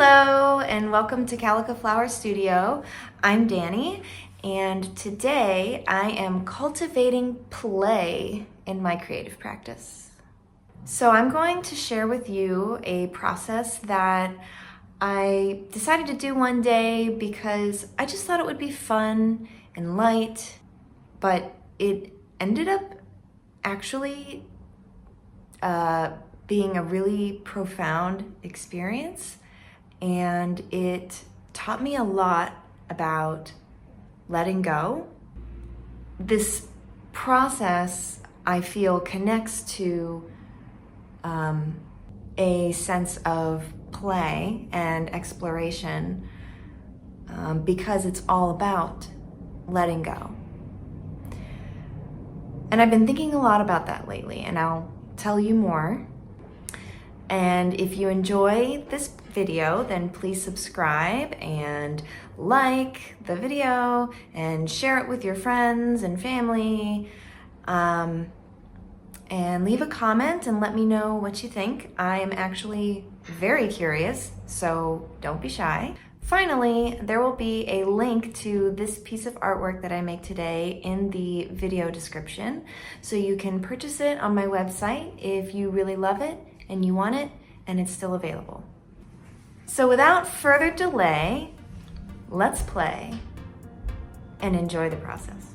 Hello and welcome to Calico Flower Studio. I'm Dani and today I am cultivating play in my creative practice. So I'm going to share with you a process that I decided to do one day because I just thought it would be fun and light, but it ended up actually being a really profound experience. And it taught me a lot about letting go. This process, I feel, connects to a sense of play and exploration because it's all about letting go. And I've been thinking a lot about that lately, and I'll tell you more. And if you enjoy this video, then please subscribe and like the video and share it with your friends and family. And leave a comment and let me know what you think. I am actually very curious, so don't be shy. Finally, there will be a link to this piece of artwork that I make today in the video description, so you can purchase it on my website if you really love it and you want it, and it's still available. So without further delay, let's play and enjoy the process.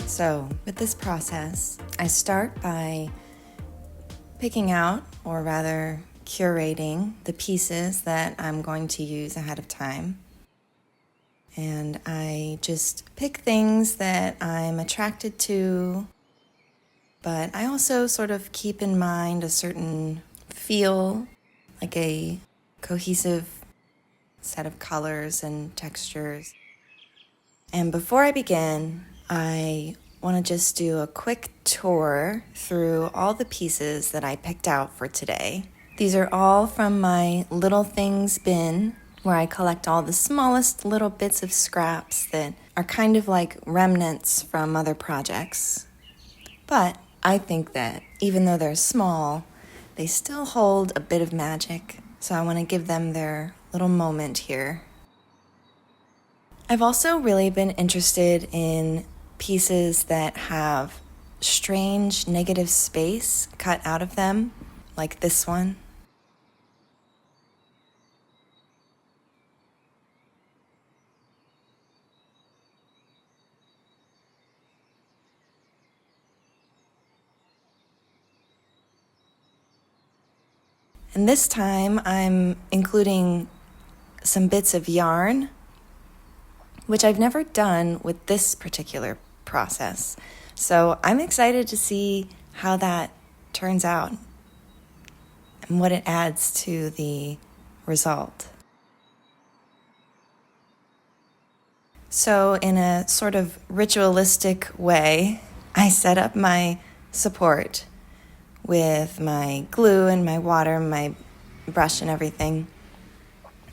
So with this process, I start by picking out, or rather curating, the pieces that I'm going to use ahead of time. And I just pick things that I'm attracted to, but I also sort of keep in mind a certain feel, like a cohesive set of colors and textures. And before I begin, I want to just do a quick tour through all the pieces that I picked out for today. These are all from my Little Things bin, where I collect all the smallest little bits of scraps that are kind of like remnants from other projects. But I think that even though they're small, they still hold a bit of magic, so I want to give them their little moment here. I've also really been interested in pieces that have strange negative space cut out of them, like this one. And this time I'm including some bits of yarn, which I've never done with this particular process. So I'm excited to see how that turns out and what it adds to the result. So in a sort of ritualistic way, I set up my support with my glue and my water, my brush and everything,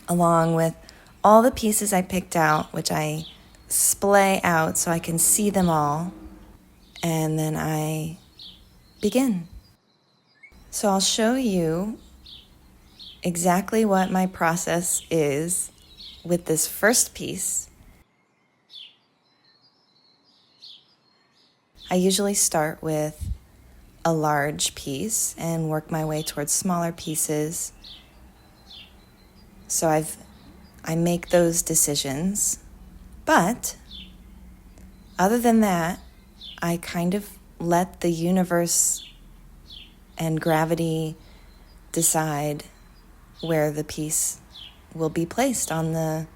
along with all the pieces I picked out, which I splay out so I can see them all, and then I begin. So I'll show you exactly what my process is with this first piece. I usually start with a large piece and work my way towards smaller pieces. So I make those decisions, but other than that, I kind of let the universe and gravity decide where the piece will be placed on the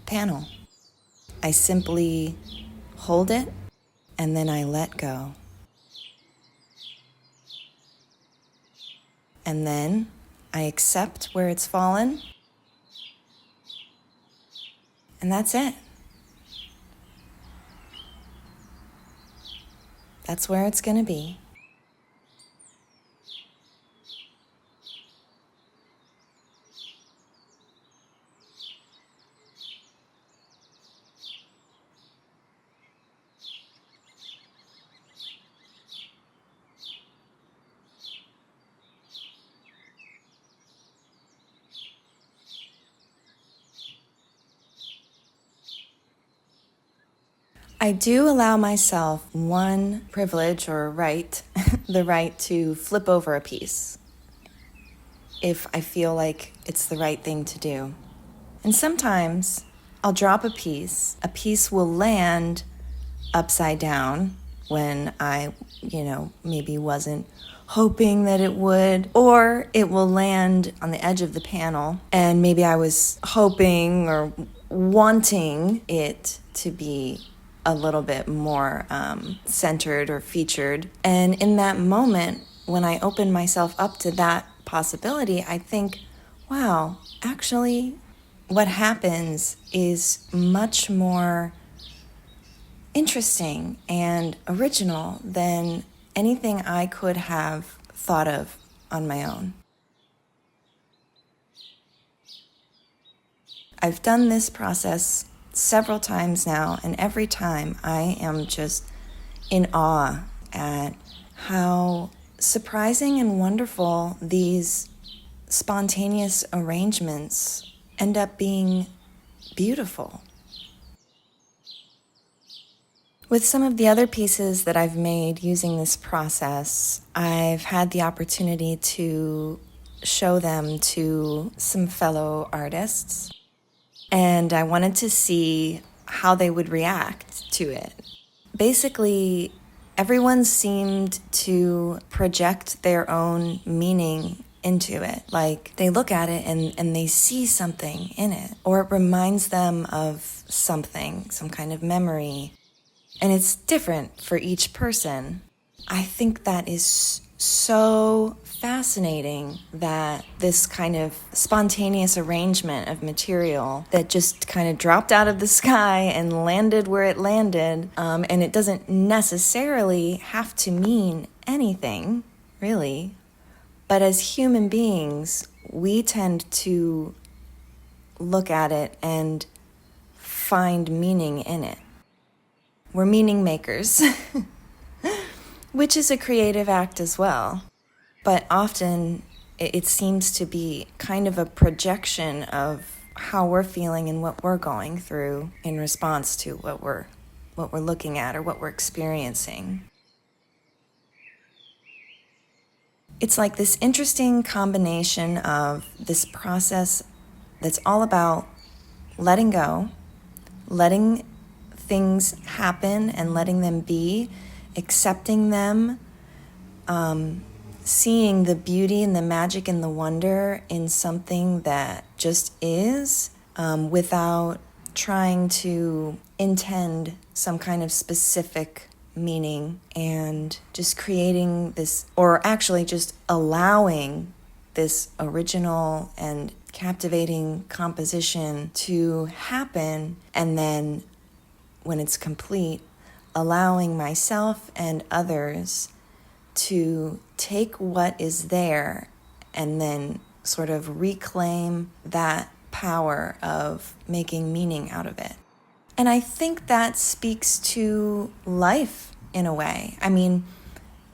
panel. I simply hold it and then I let go. And then I accept where it's fallen. And that's it. That's where it's going to be. I do allow myself one privilege or right, the right to flip over a piece if I feel like it's the right thing to do. And sometimes I'll drop a piece will land upside down when I, maybe wasn't hoping that it would, or it will land on the edge of the panel and maybe I was hoping or wanting it to be a little bit more centered or featured. And in that moment, when I open myself up to that possibility, I think, wow, actually, what happens is much more interesting and original than anything I could have thought of on my own. I've done this process several times now, and every time I am just in awe at how surprising and wonderful these spontaneous arrangements end up being beautiful. With some of the other pieces that I've made using this process, I've had the opportunity to show them to some fellow artists, and I wanted to see how they would react to it. Basically, everyone seemed to project their own meaning into it. Like, they look at it and they see something in it, or it reminds them of something, some kind of memory. And it's different for each person. I think that is so fascinating, that this kind of spontaneous arrangement of material that just kind of dropped out of the sky and landed where it landed, and it doesn't necessarily have to mean anything, really. But as human beings, we tend to look at it and find meaning in it. We're meaning makers, which is a creative act as well. But often it seems to be kind of a projection of how we're feeling and what we're going through in response to what we're looking at or what we're experiencing. It's like this interesting combination of this process that's all about letting go, letting things happen and letting them be, accepting them, seeing the beauty and the magic and the wonder in something that just is, without trying to intend some kind of specific meaning, and just creating this, or actually just allowing this original and captivating composition to happen, and then when it's complete, allowing myself and others to take what is there and then sort of reclaim that power of making meaning out of it. And I think that speaks to life in a way. I mean,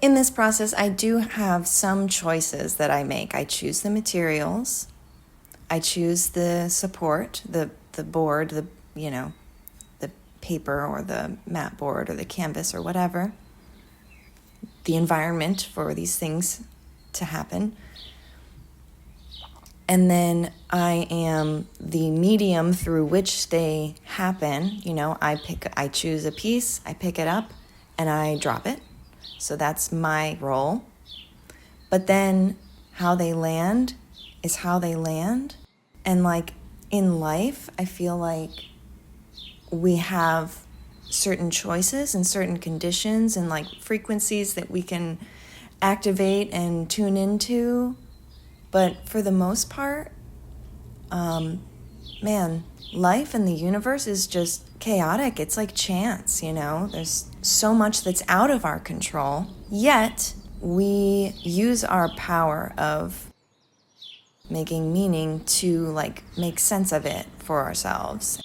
in this process, I do have some choices that I make. I choose the materials, I choose the support, the board, the paper or the mat board or the canvas or whatever, the environment for these things to happen. And then I am the medium through which they happen. I choose a piece, I pick it up, and I drop it. So that's my role. But then how they land is how they land. And like in life, I feel like we have certain choices and certain conditions and like frequencies that we can activate and tune into. But for the most part, life and the universe is just chaotic. It's like chance, there's so much that's out of our control, yet we use our power of making meaning to make sense of it for ourselves.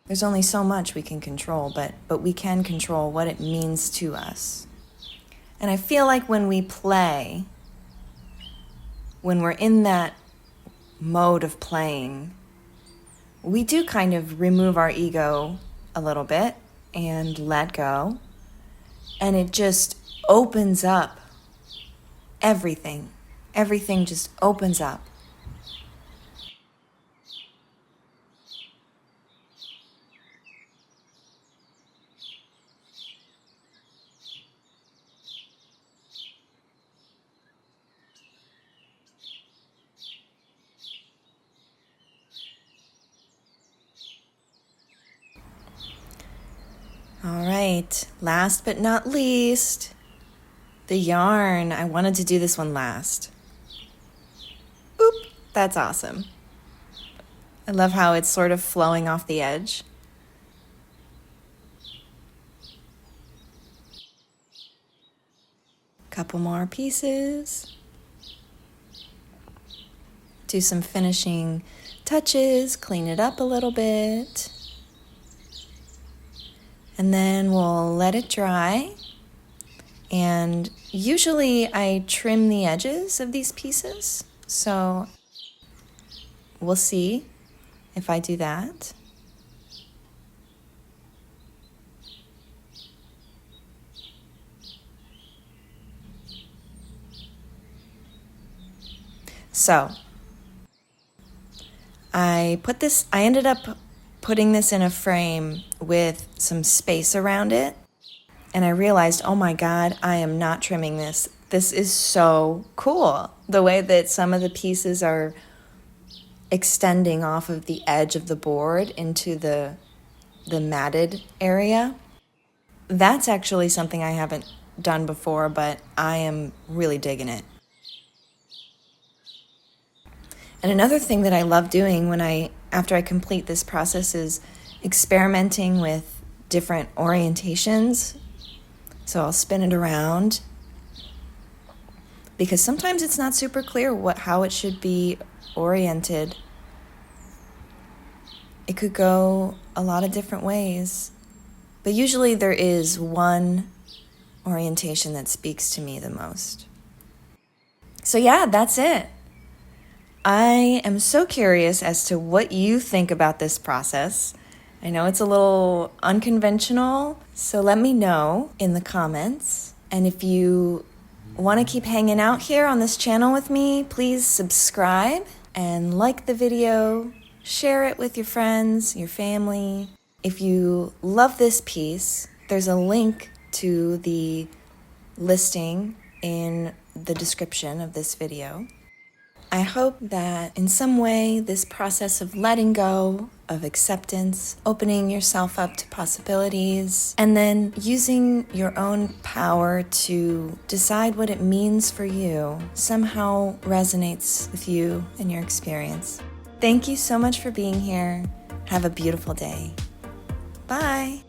There's only so much we can control, but we can control what it means to us. And I feel like when we play, when we're in that mode of playing, we do kind of remove our ego a little bit and let go. And it just opens up everything. Everything just opens up. All right, last but not least, the yarn. I wanted to do this one last. Oop, that's awesome. I love how it's sort of flowing off the edge. Couple more pieces. Do some finishing touches, clean it up a little bit. And then we'll let it dry. And usually I trim the edges of these pieces. So we'll see if I do that. So I ended up putting this in a frame with some space around it. And I realized, oh my God, I am not trimming this. This is so cool. The way that some of the pieces are extending off of the edge of the board into the matted area. That's actually something I haven't done before, but I am really digging it. And another thing that I love doing after I complete this process is experimenting with different orientations. So I'll spin it around because sometimes it's not super clear how it should be oriented. It could go a lot of different ways, but usually there is one orientation that speaks to me the most. So yeah, that's it. I am so curious as to what you think about this process. I know it's a little unconventional, so let me know in the comments. And if you want to keep hanging out here on this channel with me, please subscribe and like the video, share it with your friends, your family. If you love this piece, there's a link to the listing in the description of this video. I hope that in some way this process of letting go, of acceptance, opening yourself up to possibilities, and then using your own power to decide what it means for you somehow resonates with you and your experience. Thank you so much for being here. Have a beautiful day. Bye.